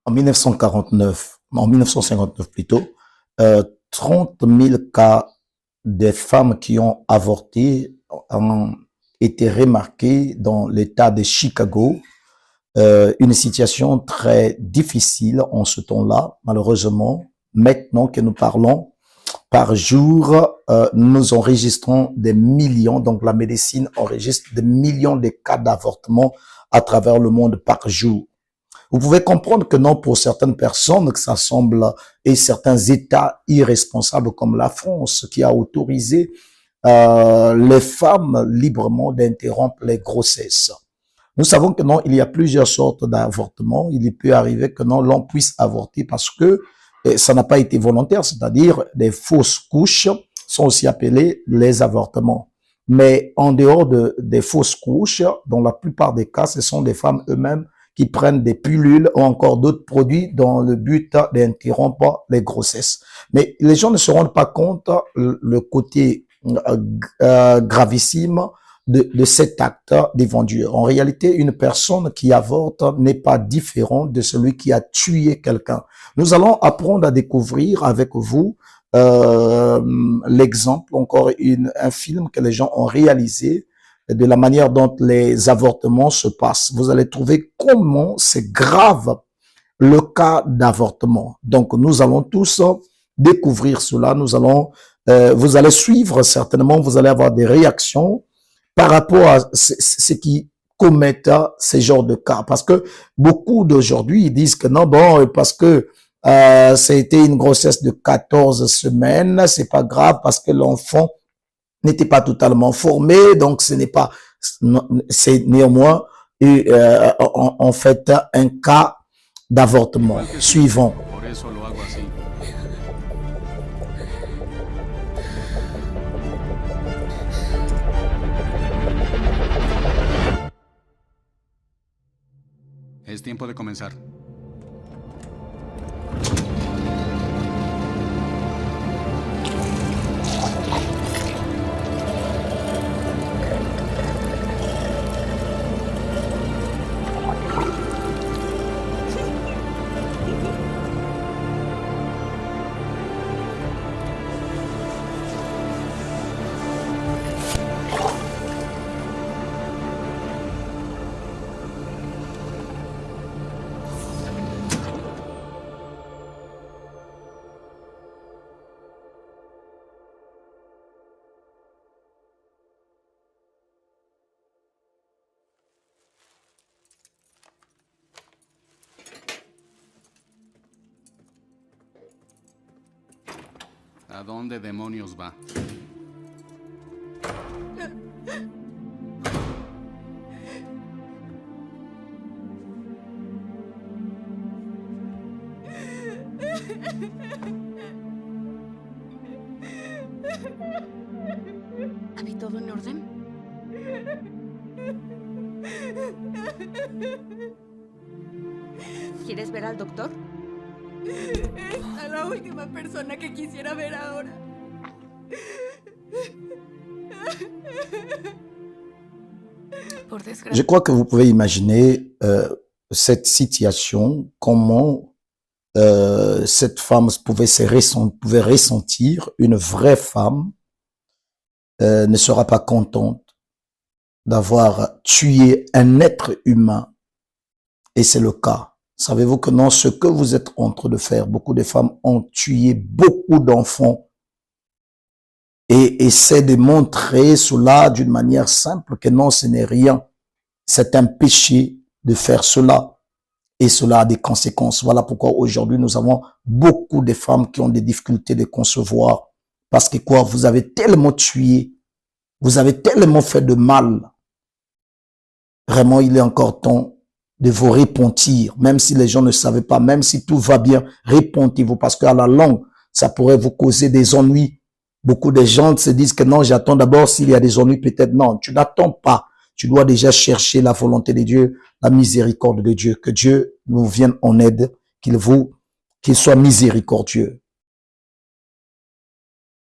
En 1949, en 1959 plutôt, 30 000 cas des femmes qui ont avorté ont été remarqués dans l'État de Chicago. Une situation très difficile en ce temps-là, malheureusement. Maintenant que nous parlons, par jour, nous enregistrons des millions, donc la médecine enregistre des millions de cas d'avortement à travers le monde par jour. Vous pouvez comprendre que non, pour certaines personnes, que ça semble, et certains États irresponsables comme la France, qui a autorisé les femmes librement d'interrompre les grossesses. Nous savons que non, il y a plusieurs sortes d'avortements. Il peut arriver que non, l'on puisse avorter parce que ça n'a pas été volontaire, c'est-à-dire des fausses couches sont aussi appelées les avortements. Mais en dehors des fausses couches, dans la plupart des cas, ce sont des femmes eux-mêmes qui prennent des pilules ou encore d'autres produits dans le but d'interrompre les grossesses. Mais les gens ne se rendent pas compte le côté gravissime de cet acte d'éventure. En réalité, une personne qui avorte n'est pas différente de celui qui a tué quelqu'un. Nous allons apprendre à découvrir avec vous l'exemple, encore un film que les gens ont réalisé de la manière dont les avortements se passent. Vous allez trouver comment c'est grave le cas d'avortement. Donc, nous allons tous découvrir cela. Nous allons, vous allez suivre certainement, vous allez avoir des réactions par rapport à ce qui commettent ces genres de cas. Parce que beaucoup d'aujourd'hui, ils disent que non, bon, parce que ça a été une grossesse de 14 semaines, c'est pas grave parce que l'enfant n'était pas totalement formé, donc ce n'est pas, c'est néanmoins en fait un cas d'avortement. Suivant. Es tiempo de comenzar. ¿A dónde demonios va? ¿Había todo en orden? ¿Quieres ver al doctor? Es a la última persona que quisiera ver ahora. Por desgracia. Je crois que vous pouvez imaginer cette situation, comment cette femme pouvait ressentir. Une vraie femme ne sera pas contente d'avoir tué un être humain. Et c'est le cas. Savez-vous que non, ce que vous êtes en train de faire, beaucoup de femmes ont tué beaucoup d'enfants et essaient de montrer cela d'une manière simple que non, ce n'est rien. C'est un péché de faire cela et cela a des conséquences. Voilà pourquoi aujourd'hui nous avons beaucoup de femmes qui ont des difficultés de concevoir parce que quoi, vous avez tellement tué, vous avez tellement fait de mal. Vraiment, il est encore temps de vous repentir, même si les gens ne savaient pas, même si tout va bien, repentez-vous, parce qu'à la longue, ça pourrait vous causer des ennuis. Beaucoup de gens se disent que non, j'attends d'abord s'il y a des ennuis, peut-être non, tu n'attends pas. Tu dois déjà chercher la volonté de Dieu, la miséricorde de Dieu, que Dieu nous vienne en aide, qu'il soit miséricordieux.